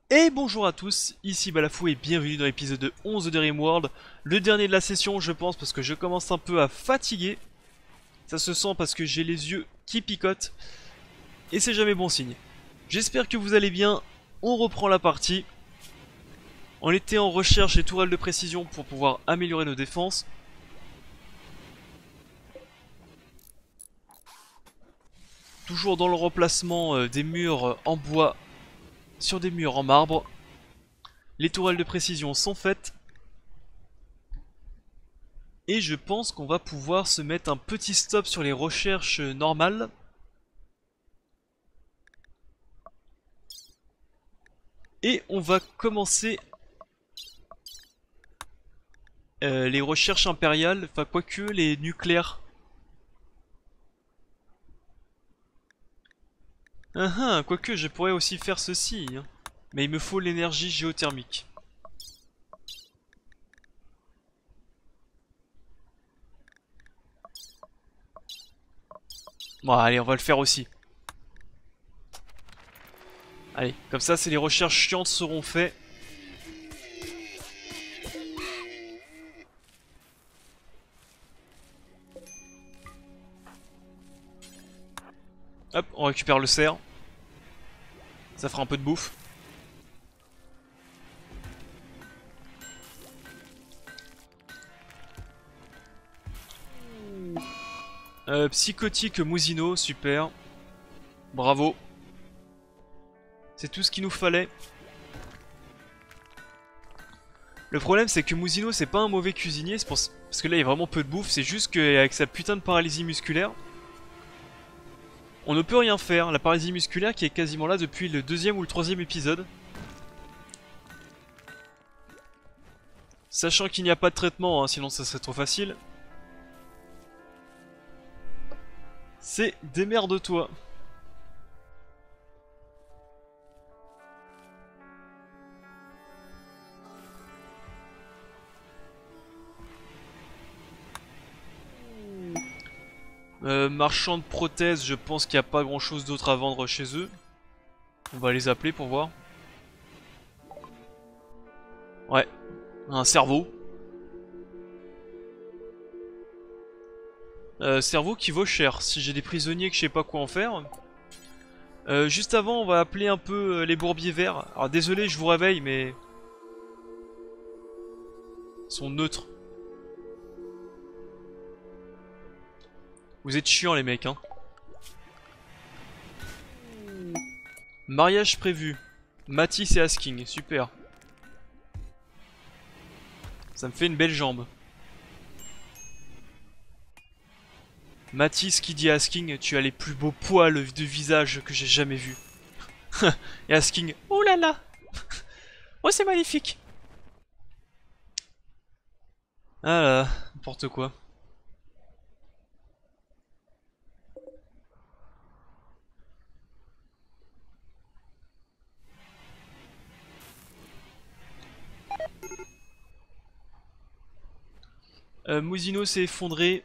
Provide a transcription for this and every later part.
Et bonjour à tous, ici Balafou et bienvenue dans l'épisode 11 de Rimworld, le dernier de la session je pense parce que je commence un peu à fatiguer. Ça se sent parce que j'ai les yeux qui picotent et c'est jamais bon signe. J'espère que vous allez bien, on reprend la partie. On était en recherche des tourelles de précision pour pouvoir améliorer nos défenses. Toujours dans le remplacement des murs en bois sur des murs en marbre. Les tourelles de précision sont faites. Et je pense qu'on va pouvoir se mettre un petit stop sur les recherches normales. Et on va commencer les recherches impériales, enfin quoique les nucléaires. Quoique je pourrais aussi faire ceci, hein. Mais il me faut l'énergie géothermique. Bon allez, on va le faire aussi. Allez, comme ça c'est les recherches chiantes seront faites. Hop, on récupère le cerf. Ça fera un peu de bouffe. Psychotique Mousino, super. Bravo. C'est tout ce qu'il nous fallait. Le problème c'est que Mousino c'est pas un mauvais cuisinier, parce que là il y a vraiment peu de bouffe, c'est juste qu'avec sa putain de paralysie musculaire, on ne peut rien faire. La paralysie musculaire qui est quasiment là depuis le deuxième ou le troisième épisode. Sachant qu'il n'y a pas de traitement, hein, sinon ça serait trop facile. C'est démerde-toi. Marchand de prothèses, je pense qu'il n'y a pas grand chose d'autre à vendre chez eux. On va les appeler pour voir. Ouais, un cerveau. Cerveau qui vaut cher. Si j'ai des prisonniers que je sais pas quoi en faire. Juste avant, on va appeler un peu les bourbiers verts. Alors désolé, je vous réveille, mais... Ils sont neutres. Vous êtes chiants les mecs, hein. Mariage prévu. Matisse et Asking, super. Ça me fait une belle jambe. Matisse qui dit à Asking, tu as les plus beaux poils de visage que j'ai jamais vus. Et Asking, oh là là. Oh c'est magnifique. Ah là, n'importe quoi. Mousino s'est effondré.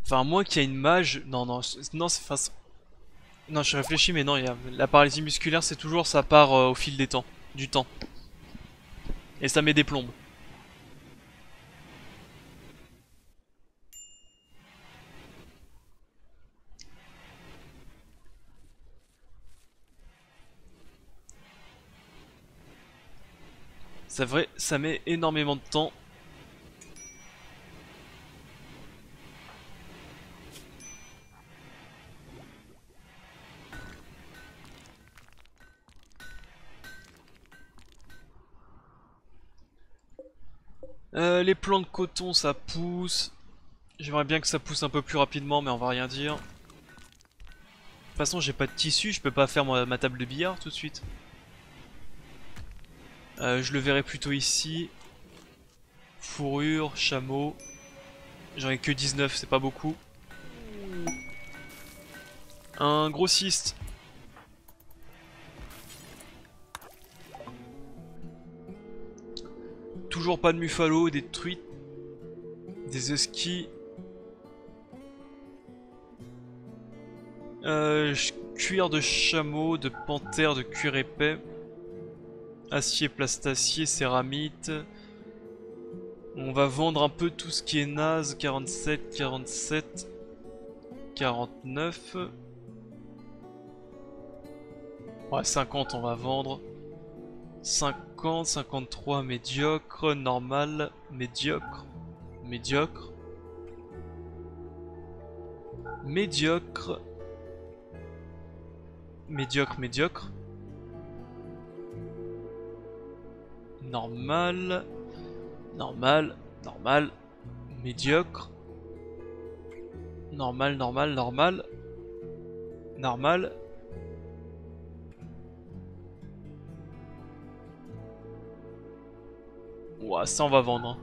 Enfin, à moins qu'il y ait une mage. Non, non, non, c'est face. Non, je réfléchis, mais non, la paralysie musculaire, c'est toujours ça part au fil des temps, du temps. Et ça met des plombes. C'est vrai, ça met énormément de temps. Les plants de coton, ça pousse. J'aimerais bien que ça pousse un peu plus rapidement, mais on va rien dire. De toute façon, j'ai pas de tissu, je peux pas faire ma table de billard tout de suite. Je le verrai plutôt ici. Fourrure, chameau. J'en ai que 19, c'est pas beaucoup. Un grossiste. Toujours pas de Muffalo, des truites, des huskies. Cuir de chameau, de panthère, de cuir épais. Acier, plastacier, céramite. On va vendre un peu tout ce qui est naze. 47, 47, 49. Ouais, 50 on va vendre. 50, 53, médiocre, normal, médiocre, médiocre, médiocre, médiocre, médiocre, normal, normal, normal, médiocre, normal, normal, normal, normal. Ouah, ça on va vendre.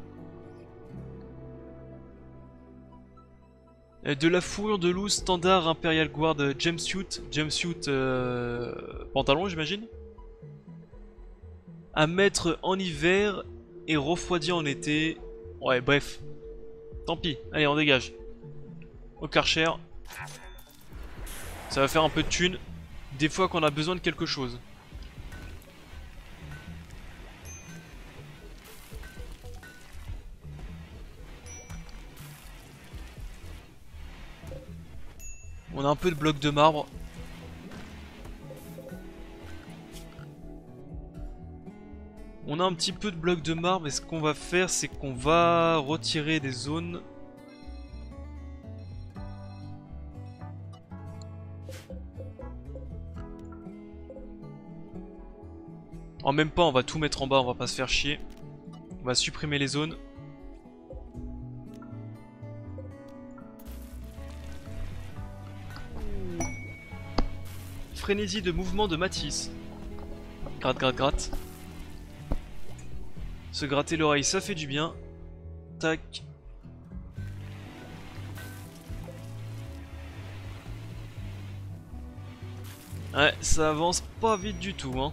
De la fourrure de loup standard Imperial Guard jumpsuit. Jumpsuit pantalon j'imagine. À mettre en hiver et refroidi en été. Ouais bref. Tant pis, allez on dégage. Au Karcher. Ça va faire un peu de thunes. Des fois qu'on a besoin de quelque chose. On a un peu de blocs de marbre. On a un petit peu de blocs de marbre et ce qu'on va faire c'est qu'on va retirer des zones. En même pas on va tout mettre en bas, on va pas se faire chier. On va supprimer les zones. Frénésie de mouvement de Matisse. Gratte, gratte, gratte. Se gratter l'oreille, ça fait du bien. Tac. Ouais, ça avance pas vite du tout, hein.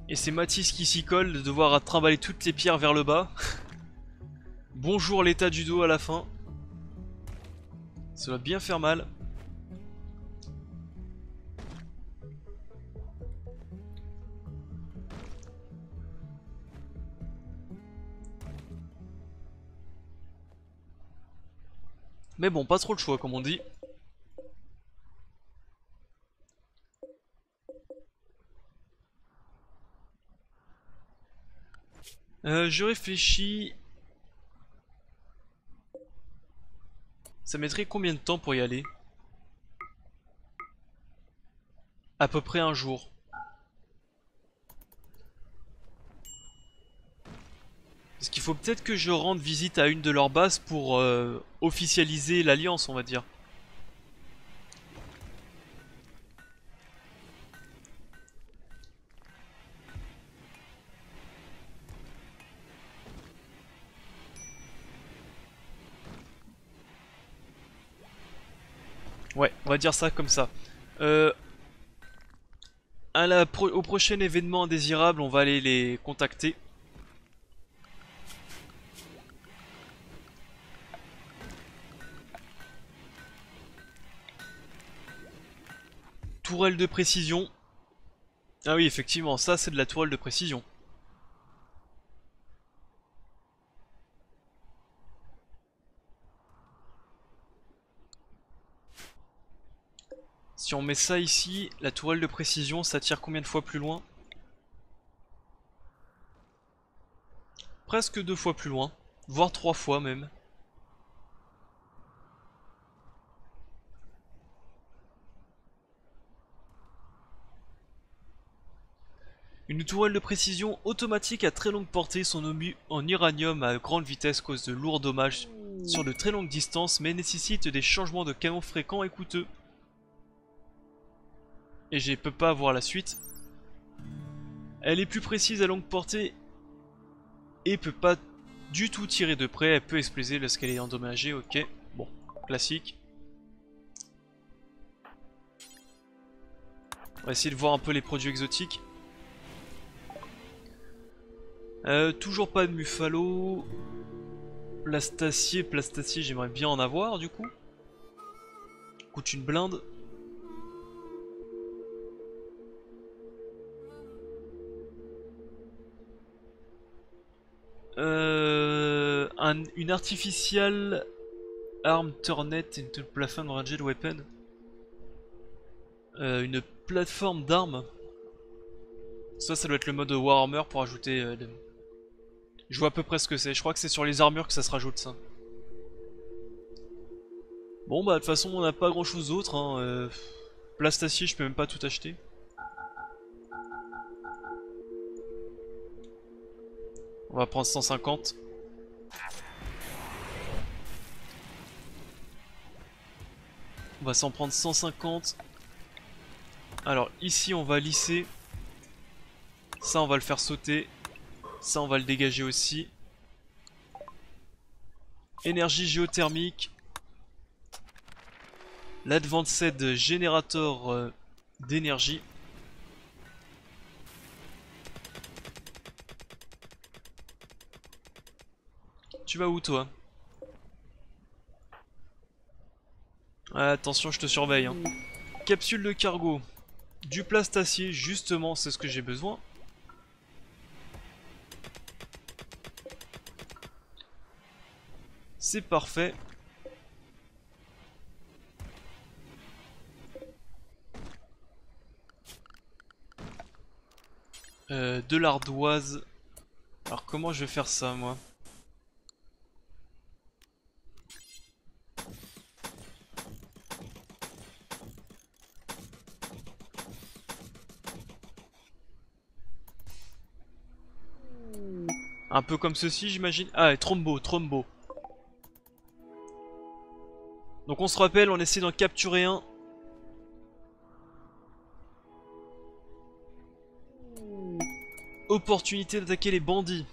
Et c'est Matisse qui s'y colle de devoir trimballer toutes les pierres vers le bas. Bonjour l'état du dos à la fin. Ça va bien faire mal. Mais bon, pas trop le choix comme on dit. Je réfléchis. Ça mettrait combien de temps pour y aller? À peu près un jour. Parce qu'il faut peut-être que je rende visite à une de leurs bases pour officialiser l'alliance, on va dire. Ouais, on va dire ça comme ça. Euh, au prochain événement indésirable, on va aller les contacter. Tourelle de précision. Ah oui, effectivement, ça c'est de la tourelle de précision. Si on met ça ici, la tourelle de précision, ça tire combien de fois plus loin? Presque 2 fois plus loin, voire 3 fois même. Une tourelle de précision automatique à très longue portée sont nommées en uranium à grande vitesse cause de lourds dommages sur de très longues distances mais nécessitent des changements de canon fréquents et coûteux. Et je peux pas avoir la suite. Elle est plus précise à longue portée et peut pas du tout tirer de près, elle peut exploser lorsqu'elle est endommagée, ok. Bon, classique. On va essayer de voir un peu les produits exotiques. Toujours pas de Muffalo. Plastacier, j'aimerais bien en avoir du coup. Coûte une blinde. Une artificial arm turnet into platform ranged weapon. Une plateforme d'armes. Ça doit être le mode Warhammer pour ajouter. Je vois à peu près ce que c'est. Je crois que c'est sur les armures que ça se rajoute ça. Bon bah de toute façon on n'a pas grand chose d'autre. Hein. Plastacier je peux même pas tout acheter. On va prendre 150. On va s'en prendre 150. Alors ici on va lisser. Ça on va le faire sauter. Ça on va le dégager aussi. Énergie géothermique. L'Advanced Generator d'énergie. Tu vas où toi? Attention, je te surveille. Hein. Capsule de cargo. Du plastacier, justement, c'est ce que j'ai besoin. C'est parfait. De l'ardoise. Alors comment je vais faire ça moi? Un peu comme ceci j'imagine. Ah, et trombo. Donc on se rappelle, on essaie d'en capturer un. Opportunité d'attaquer les bandits.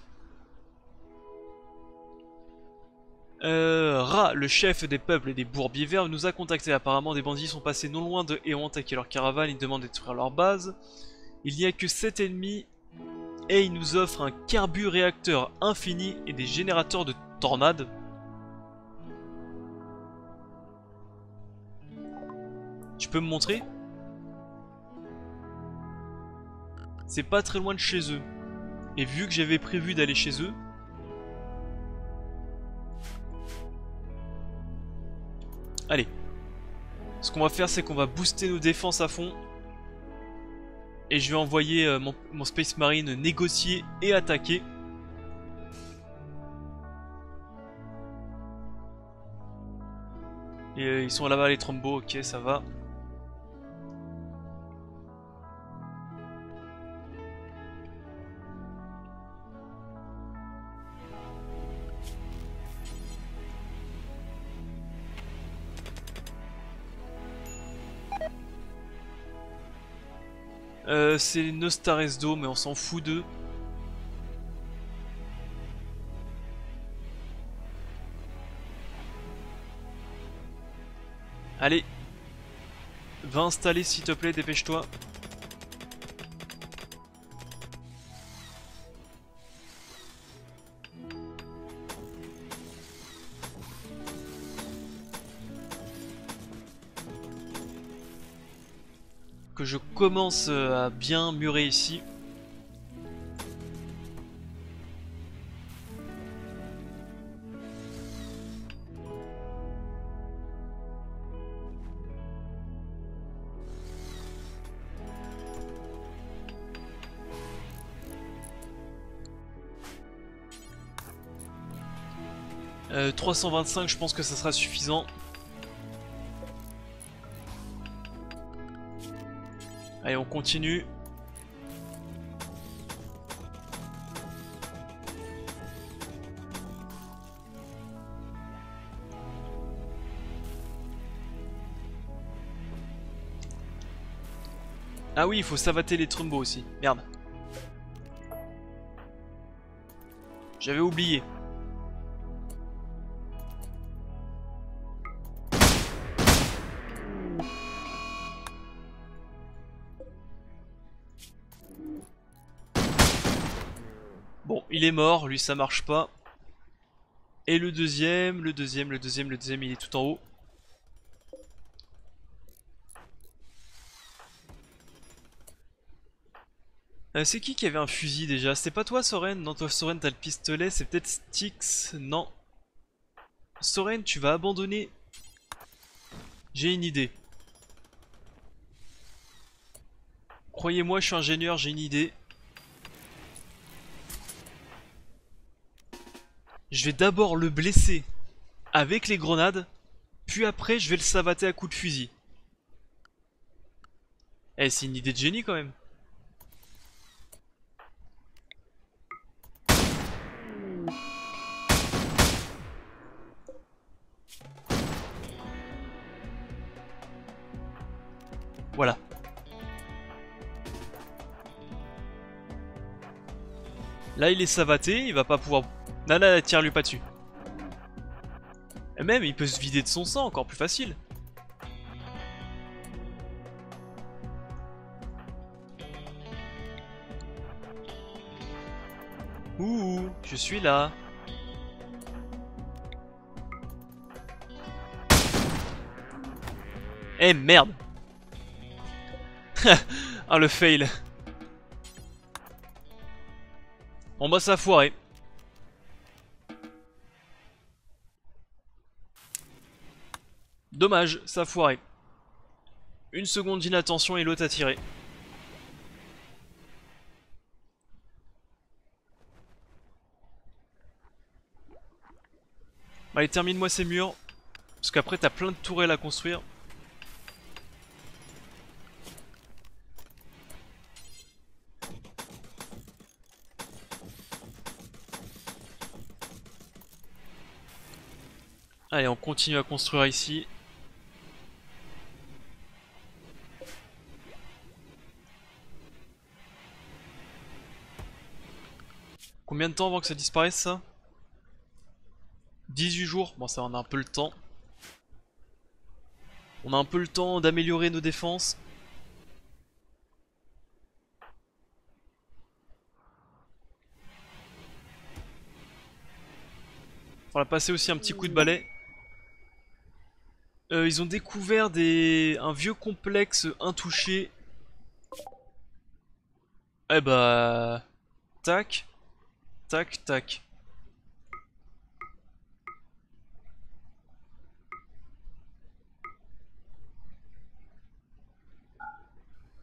Ra, le chef des peuples et des bourbiers verts, nous a contacté. Apparemment des bandits sont passés non loin de et ont attaqué leur caravane, ils demandent de détruire leur base. Il n'y a que 7 ennemis et ils nous offrent un carburéacteur infini et des générateurs de tornades. Tu peux me montrer? C'est pas très loin de chez eux. Et vu que j'avais prévu d'aller chez eux... Allez. Ce qu'on va faire, c'est qu'on va booster nos défenses à fond. Et je vais envoyer mon Space Marine négocier et attaquer. Et ils sont là-bas les trombos, ok ça va. C'est les Nostaresdo, mais on s'en fout d'eux. Allez. Va installer s'il te plaît, dépêche-toi. Que je commence à bien murer ici. « 325, je pense que ça sera suffisant. » Allez, on continue. Ah oui, il faut savater les Trumbo aussi. Merde. J'avais oublié. Bon, il est mort, lui ça marche pas. Et le deuxième, il est tout en haut. C'est qui avait un fusil déjà? C'était pas toi Soren? Non, toi Soren t'as le pistolet, c'est peut-être Styx. Non. Soren, tu vas abandonner. J'ai une idée. Croyez-moi, je suis ingénieur, j'ai une idée. Je vais d'abord le blesser avec les grenades, puis après je vais le savater à coups de fusil. Eh, c'est une idée de génie quand même. Voilà. Là il est savaté, il va pas pouvoir... Nana, tire-lui pas dessus. Et même, il peut se vider de son sang, encore plus facile. Ouh, je suis là. Eh merde. Ah le fail. Bon bah ça a foiré. Dommage, ça a foiré. Une seconde d'inattention et l'autre a tiré. Allez, termine-moi ces murs. Parce qu'après t'as plein de tourelles à construire. Allez, on continue à construire ici. Combien de temps avant que ça disparaisse ça? 18 jours, bon ça on a un peu le temps. On a un peu le temps d'améliorer nos défenses. On va passer aussi un petit coup de balai. Ils ont découvert un vieux complexe intouché. Eh bah... Tac. Tac, tac.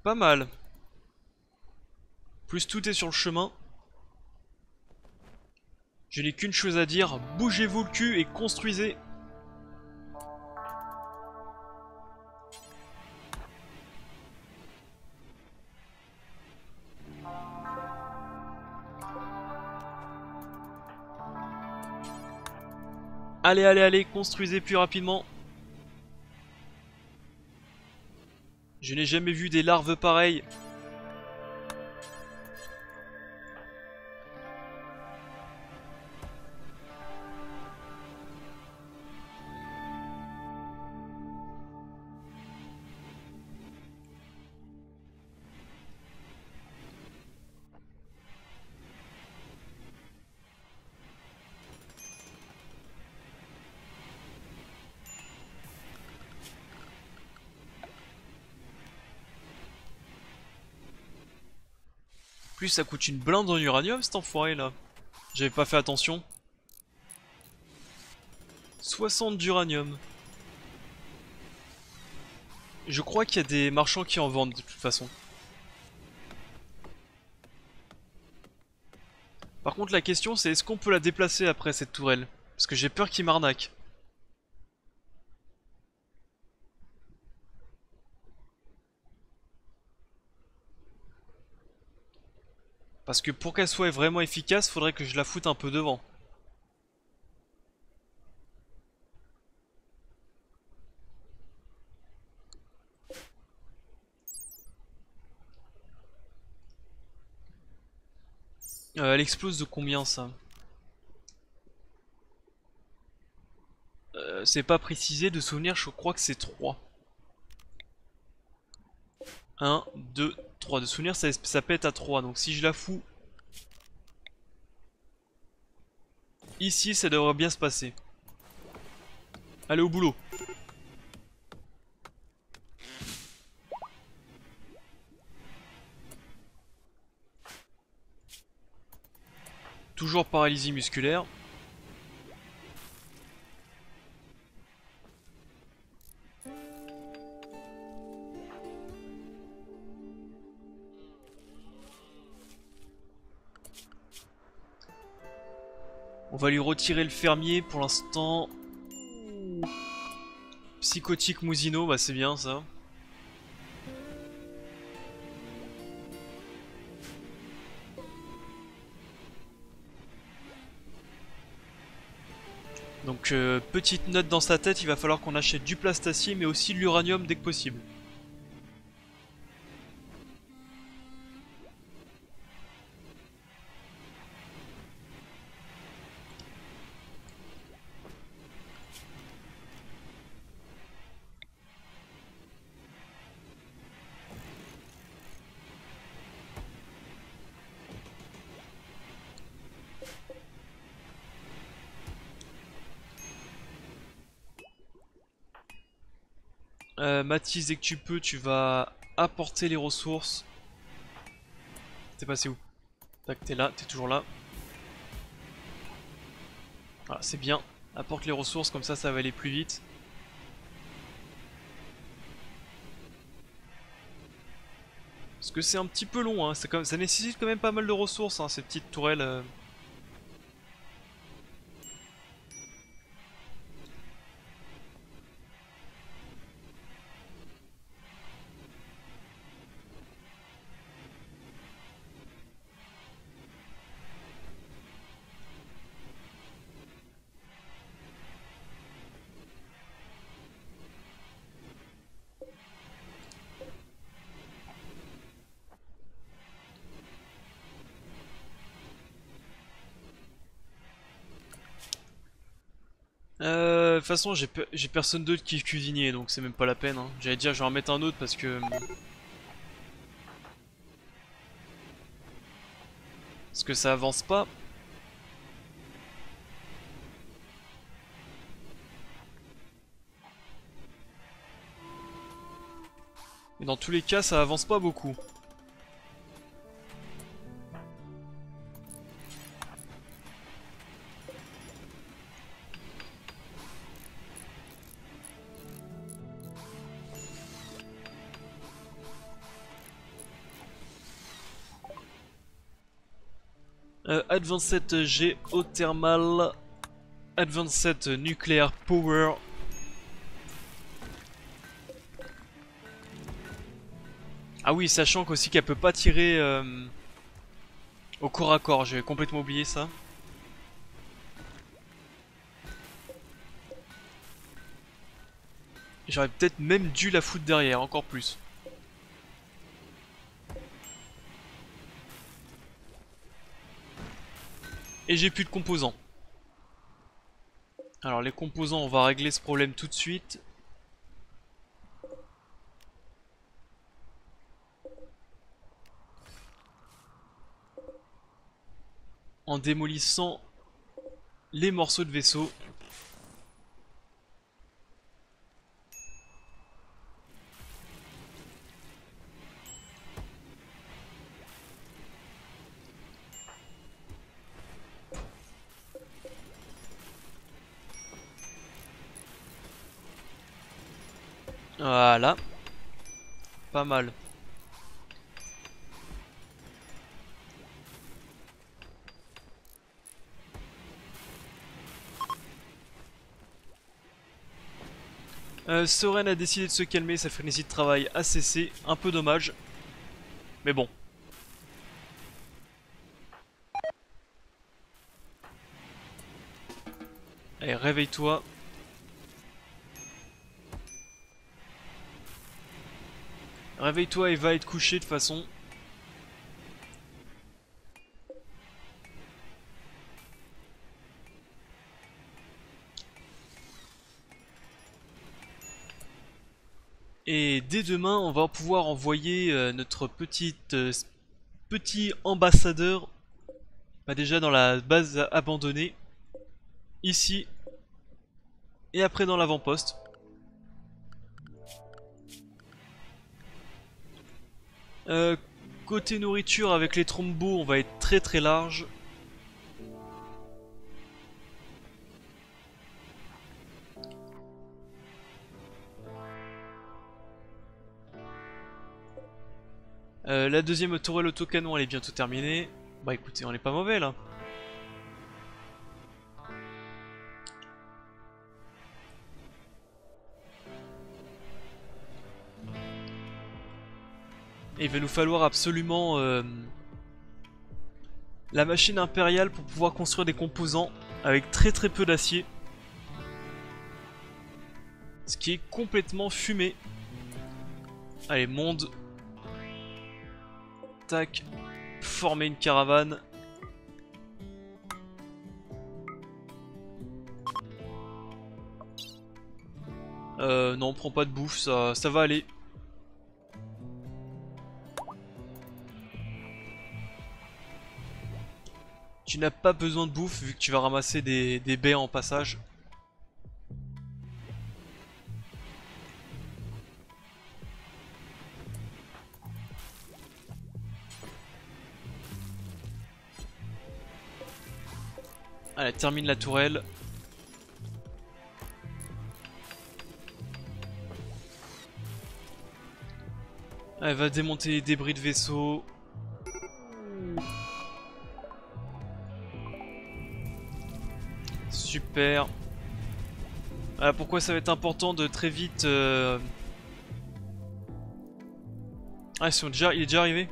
Pas mal. Plus tout est sur le chemin. Je n'ai qu'une chose à dire, bougez-vous le cul et construisez. Allez, allez, allez, construisez plus rapidement. Je n'ai jamais vu des larves pareilles. Plus ça coûte une blinde en uranium cet enfoiré là. J'avais pas fait attention. 60 d'uranium. Je crois qu'il y a des marchands qui en vendent de toute façon. Par contre la question c'est est-ce qu'on peut la déplacer après cette tourelle? Parce que j'ai peur qu'il m'arnaque. Parce que pour qu'elle soit vraiment efficace, faudrait que je la foute un peu devant. Elle explose de combien ça? C'est pas précisé de souvenir, je crois que c'est 3. 1, 2, 3. De souvenir, ça pète à 3. Donc si je la fous ici, ça devrait bien se passer. Allez au boulot. Toujours paralysie musculaire. On va lui retirer le fermier pour l'instant. Psychotique Mousino, bah c'est bien ça. Donc petite note dans sa tête, il va falloir qu'on achète du plastacier mais aussi de l'uranium dès que possible. Mathis, dès que tu peux, tu vas apporter les ressources. T'es passé où? Tac, t'es là, t'es toujours là. Voilà, c'est bien. Apporte les ressources, comme ça va aller plus vite. Parce que c'est un petit peu long, hein. Ça nécessite quand même pas mal de ressources, hein, ces petites tourelles. De toute façon, j'ai personne d'autre qui est cuisinier, donc c'est même pas la peine, hein. J'allais dire, je vais en mettre un autre parce que... Parce que ça avance pas. Et dans tous les cas, ça avance pas beaucoup. Advanced Geothermal, Advanced Nuclear Power. Ah oui, sachant qu'aussi qu'elle peut pas tirer au corps à corps, j'ai complètement oublié ça. J'aurais peut-être même dû la foutre derrière, encore plus. Et j'ai plus de composants. Alors les composants, on va régler ce problème tout de suite. En démolissant les morceaux de vaisseau. Voilà. Pas mal. Soren a décidé de se calmer, sa frénésie de travail a cessé. Un peu dommage. Mais bon. Allez, réveille-toi. Réveille-toi et va être couché de toute façon. Et dès demain, on va pouvoir envoyer notre petit ambassadeur, bah déjà dans la base abandonnée, ici, et après dans l'avant-poste. Côté nourriture, avec les trombos, on va être très large. La deuxième tourelle autocanon, elle est bientôt terminée. Bah écoutez, on est pas mauvais là. Et il va nous falloir absolument la machine impériale pour pouvoir construire des composants avec très peu d'acier. Ce qui est complètement fumé. Allez, monde. Tac. Former une caravane. Non, prends pas de bouffe, ça va aller. Tu n'as pas besoin de bouffe vu que tu vas ramasser des baies en passage. Allez, termine la tourelle. Elle va démonter les débris de vaisseau. Super. Voilà pourquoi ça va être important de très vite... Ah, il est déjà arrivé.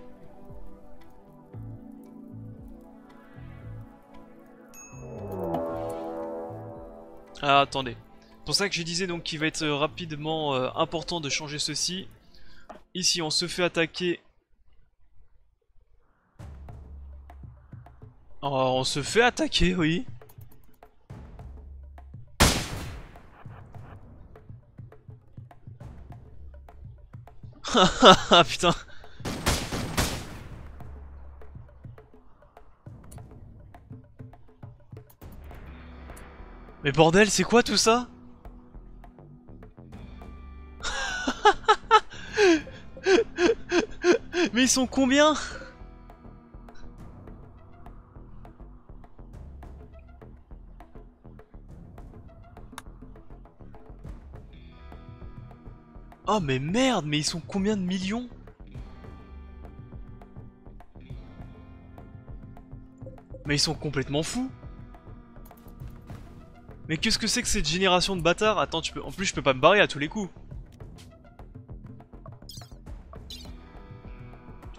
Ah, attendez. C'est pour ça que je disais donc qu'il va être rapidement important de changer ceci. Ici, on se fait attaquer. Oh, on se fait attaquer, oui. Ah putain. Mais bordel, c'est quoi tout ça? Mais ils sont combien? Oh mais merde, mais ils sont combien de millions? Mais ils sont complètement fous. Mais qu'est-ce que c'est que cette génération de bâtards? Attends, en plus je peux pas me barrer à tous les coups.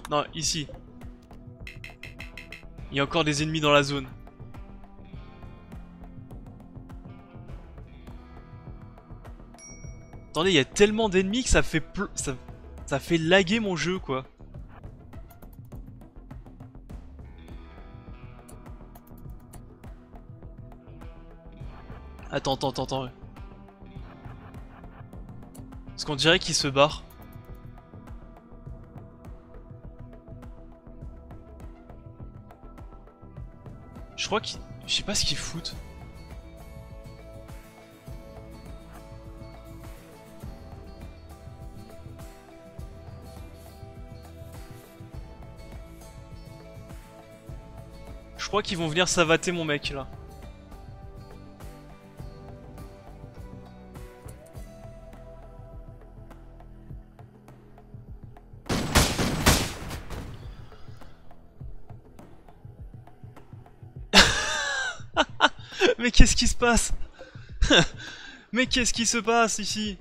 Non, ici. Il y a encore des ennemis dans la zone. Attendez, il y a tellement d'ennemis que ça fait ça fait laguer mon jeu, quoi. Attends. Parce qu'on dirait qu'il se barre. Je crois qu'il... Je sais pas ce qu'ils foutent. Je crois qu'ils vont venir savater mon mec là. Mais qu'est-ce qui se passe? Mais qu'est-ce qui se passe ici?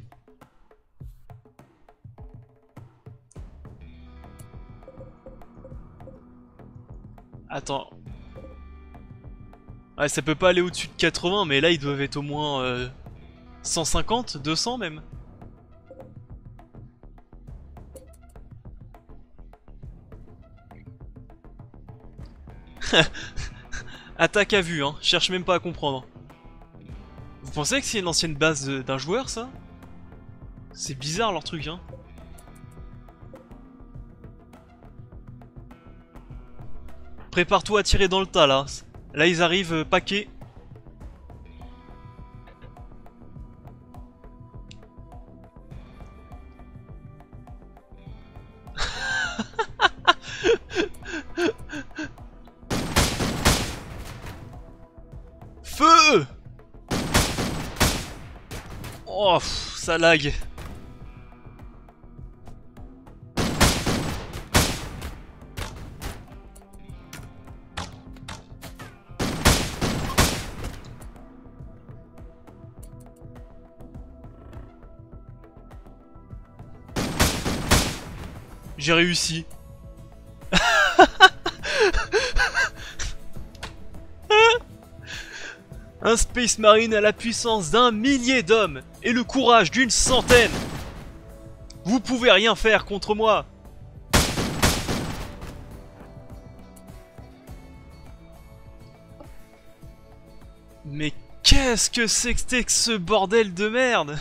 Attends. Ouais, ça peut pas aller au-dessus de 80, mais là ils doivent être au moins 150, 200 même. Attaque à vue, hein. Cherche même pas à comprendre. Vous pensez que c'est une ancienne base d'un joueur, ça? C'est bizarre leur truc, hein. Prépare-toi à tirer dans le tas, là. Là, ils arrivent paquets. Feu! Oh, pff, ça lag. J'ai réussi. Un Space Marine à la puissance d'1 millier d'hommes et le courage d'une centaine. Vous pouvez rien faire contre moi. Mais qu'est-ce que c'était que ce bordel de merde?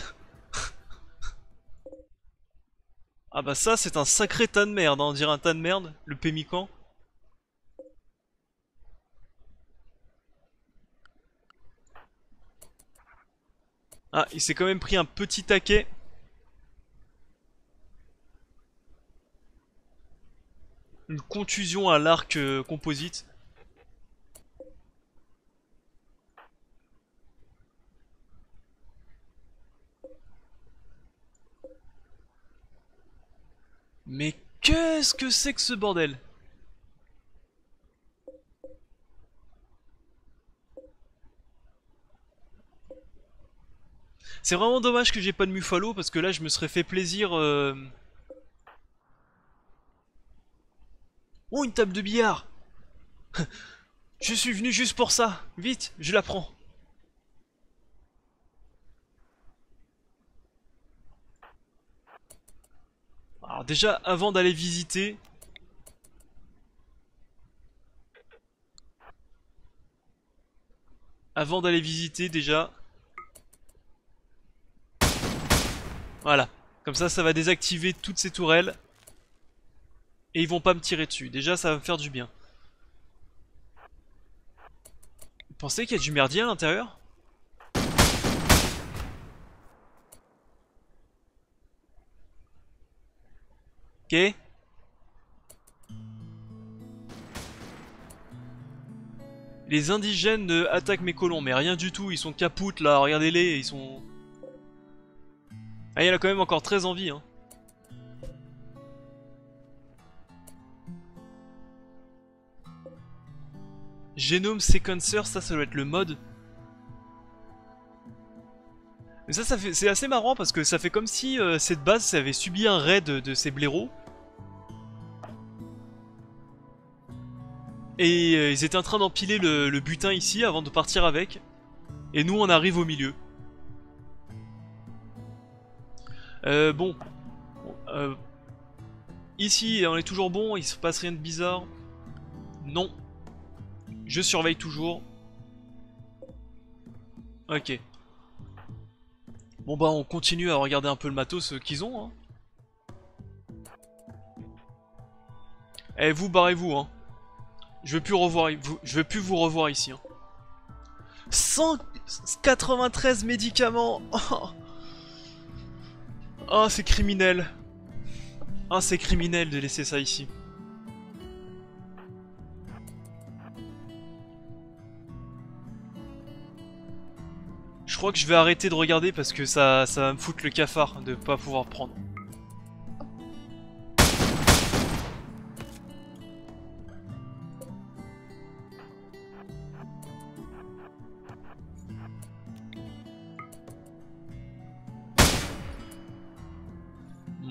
Ah bah ça c'est un sacré tas de merde, hein, on dirait un tas de merde, le pémican. Ah, il s'est quand même pris un petit taquet. Une contusion à l'arc composite. Mais qu'est-ce que c'est que ce bordel? C'est vraiment dommage que j'ai pas de Muffalo parce que là je me serais fait plaisir. Oh, une table de billard. Je suis venu juste pour ça. Vite, je la prends. Alors déjà, avant d'aller visiter... Avant d'aller visiter déjà... Voilà. Comme ça va désactiver toutes ces tourelles. Et ils vont pas me tirer dessus. Déjà, ça va me faire du bien. Vous pensez qu'il y a du merdier à l'intérieur? Ok. Les indigènes attaquent mes colons, mais rien du tout. Ils sont capoutes là, regardez-les, ils sont... Ah, il y en a quand même encore très envie, hein. Genome Sequencer, ça doit être le mode. Mais ça fait, c'est assez marrant parce que ça fait comme si cette base ça avait subi un raid de ces blaireaux. Et ils étaient en train d'empiler le butin ici avant de partir avec. Et nous on arrive au milieu. Bon. Ici on est toujours bon, il se passe rien de bizarre. Non. Je surveille toujours. Ok. Bon bah on continue à regarder un peu le matos qu'ils ont, hein. Eh, vous barrez-vous, hein. Je veux plus vous revoir ici, hein. 193 médicaments. Oh, oh c'est criminel. Ah, c'est criminel de laisser ça ici. Je crois que je vais arrêter de regarder parce que ça va me foutre le cafard de pas pouvoir prendre.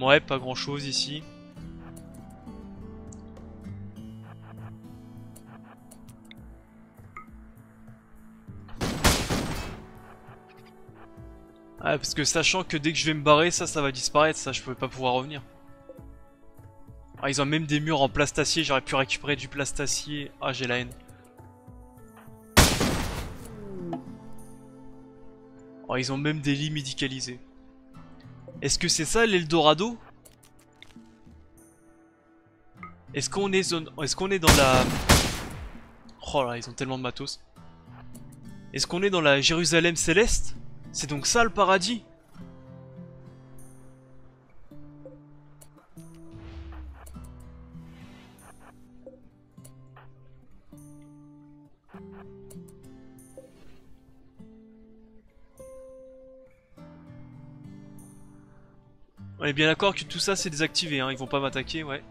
Ouais, pas grand chose ici. Ah, parce que sachant que dès que je vais me barrer, ça va disparaître, ça je pouvais pas pouvoir revenir. Ah, ils ont même des murs en plastacier, j'aurais pu récupérer du plastacier. Ah, j'ai la haine. Oh, ils ont même des lits médicalisés. Est-ce que c'est ça l'Eldorado? Est-ce qu'on est dans la... Oh là, ils ont tellement de matos. Est-ce qu'on est dans la Jérusalem céleste? C'est donc ça le paradis? On est bien d'accord que tout ça c'est désactivé, hein, ils vont pas m'attaquer, ouais.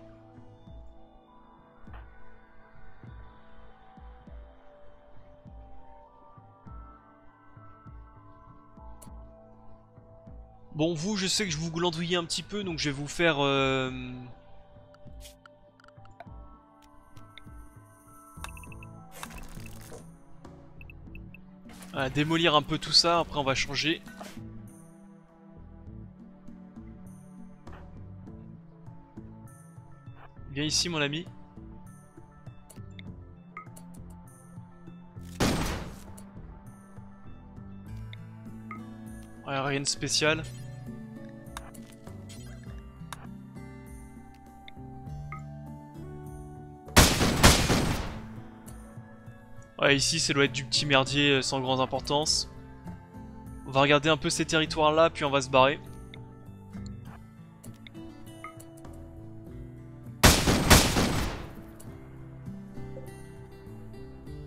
Bon, vous, je sais que je vous glandouillez un petit peu, donc je vais vous faire... démolir un peu tout ça, après on va changer. Viens ici mon ami. Ouais, rien de spécial. Ouais, ici ça doit être du petit merdier sans grande importance. On va regarder un peu ces territoires là, puis on va se barrer.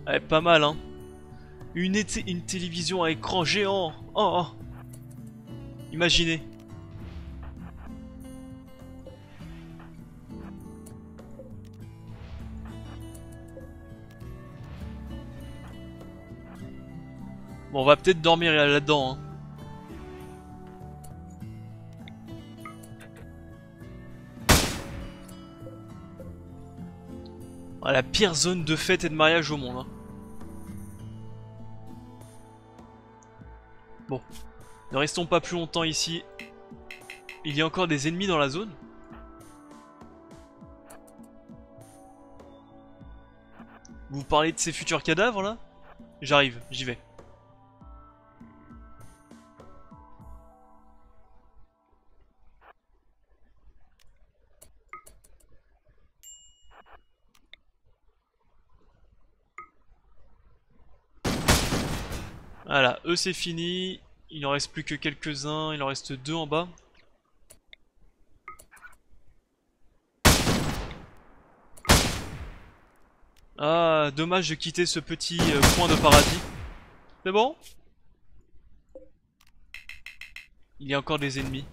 Ouais, pas mal hein. Une télévision à écran géant. Oh, oh. Imaginez. Bon, on va peut-être dormir là-dedans hein. Ah, la pire zone de fête et de mariage au monde hein. Bon, ne restons pas plus longtemps ici. Il y a encore des ennemis dans la zone. Vous parlez de ces futurs cadavres là? J'arrive, j'y vais. Voilà, eux c'est fini. Il en reste plus que quelques-uns, il en reste 2 en bas. Ah, dommage de quitter ce petit point de paradis. C'est bon? Il y a encore des ennemis.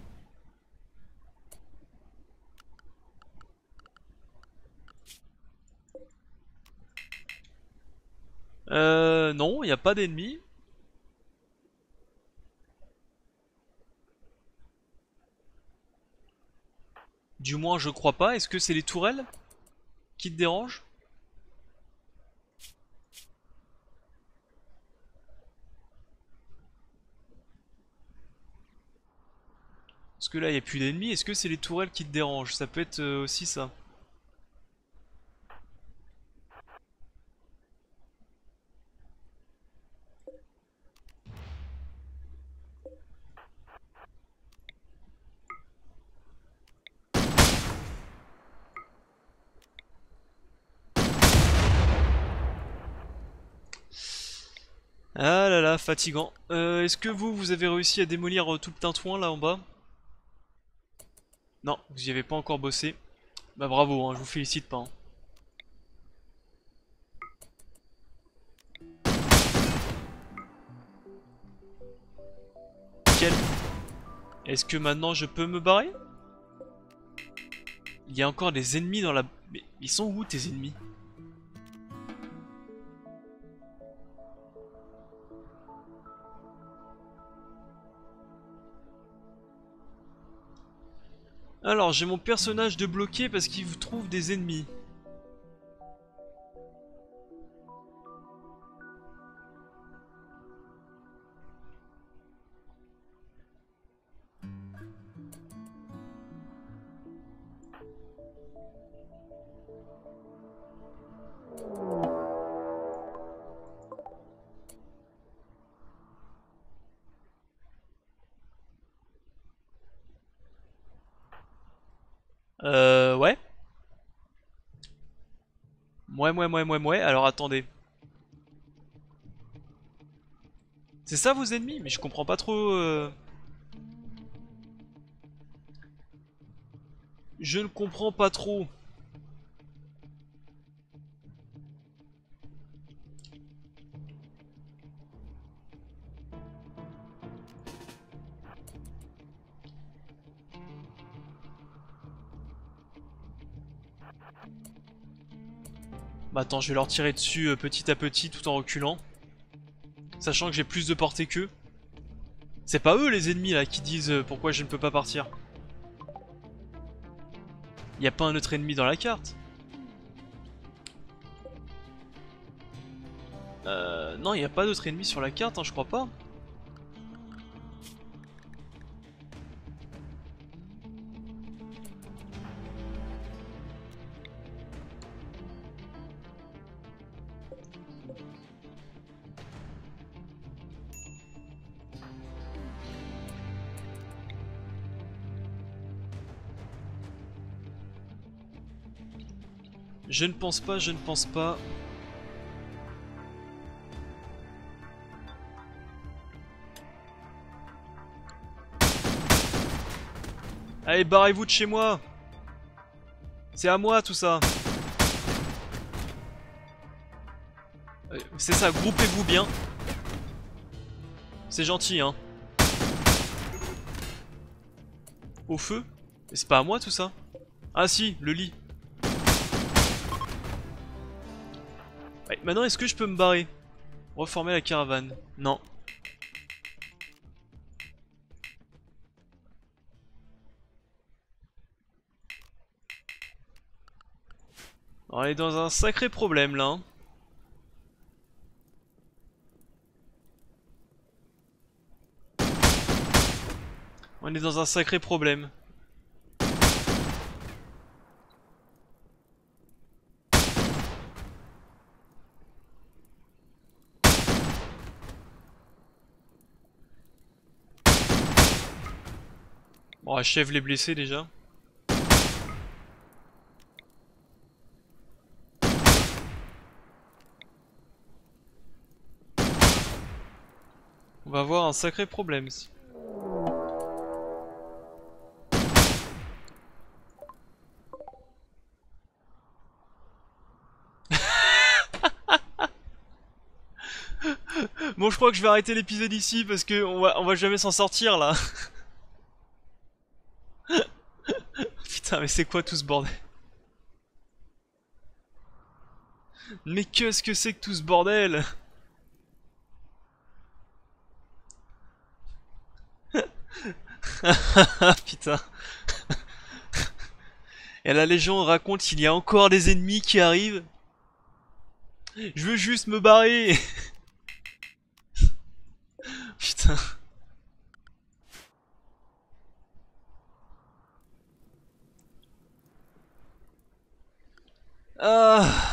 Non, il n'y a pas d'ennemis. Du moins, je crois pas. Est-ce que c'est les tourelles qui te dérangent? Parce que là, il n'y a plus d'ennemis. Est-ce que c'est les tourelles qui te dérangent? Ça peut être aussi ça. Ah là là, fatigant. Est-ce que vous avez réussi à démolir tout le tintouin là en bas? Non, vous y avez pas encore bossé. Bah bravo, hein, je vous félicite pas. Hein. Nickel. Est-ce que maintenant je peux me barrer? Il y a encore des ennemis dans la... Mais ils sont où tes ennemis? Alors, j'ai mon personnage de bloqué parce qu'il vous trouve des ennemis. Ouais. Ouais. Alors attendez. C'est ça vos ennemis? Mais je comprends pas trop. Je ne comprends pas trop. Bah attends, je vais leur tirer dessus petit à petit tout en reculant. Sachant que j'ai plus de portée qu'eux. C'est pas eux les ennemis là qui disent pourquoi je ne peux pas partir. Y a pas un autre ennemi dans la carte? Non, y a pas d'autre ennemi sur la carte, hein, je crois pas. Je ne pense pas, je ne pense pas. Allez, barrez-vous de chez moi. C'est à moi tout ça. C'est ça, groupez-vous bien. C'est gentil, hein. Au feu? Mais c'est pas à moi tout ça. Ah si, le lit. Ouais, maintenant est-ce que je peux me barrer? Reformer la caravane. Non. On est dans un sacré problème là. Hein. On est dans un sacré problème. Bon, achève les blessés déjà. On va avoir un sacré problème ici. Bon, je crois que je vais arrêter l'épisode ici parce que on va jamais s'en sortir là. Putain, mais c'est quoi tout ce bordel? Mais qu'est-ce que c'est que tout ce bordel? Putain. Et la légende raconte qu'il y a encore des ennemis qui arrivent. Je veux juste me barrer. Putain. Ah.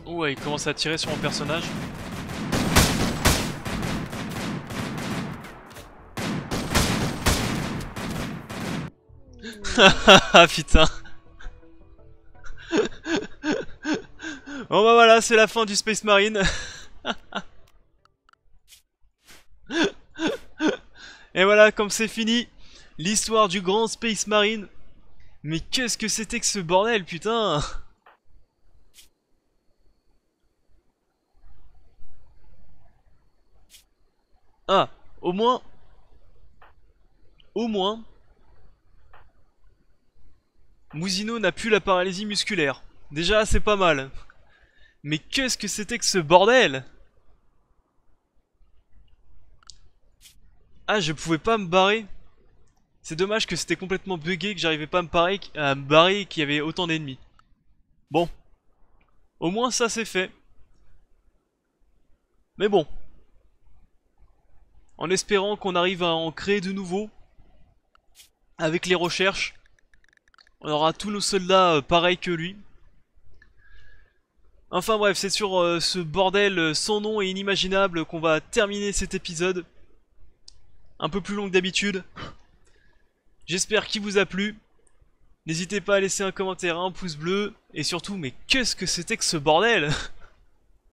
Ouais, il commence à tirer sur mon personnage. Ah putain. Bon bah voilà, c'est la fin du Space Marine. Et voilà, comme c'est fini, l'histoire du grand Space Marine. Mais qu'est-ce que c'était que ce bordel, putain! Ah, au moins, au moins, Mousino n'a plus la paralysie musculaire. Déjà, c'est pas mal. Mais qu'est-ce que c'était que ce bordel? Ah, je pouvais pas me barrer. C'est dommage que c'était complètement buggé, que j'arrivais pas à me barrer et qu'il y avait autant d'ennemis. Bon, au moins ça c'est fait. Mais bon, en espérant qu'on arrive à en créer de nouveaux, avec les recherches, on aura tous nos soldats pareils que lui. Enfin bref, c'est sur ce bordel sans nom et inimaginable qu'on va terminer cet épisode. Un peu plus long que d'habitude. J'espère qu'il vous a plu. N'hésitez pas à laisser un commentaire, un pouce bleu. Et surtout, mais qu'est-ce que c'était que ce bordel?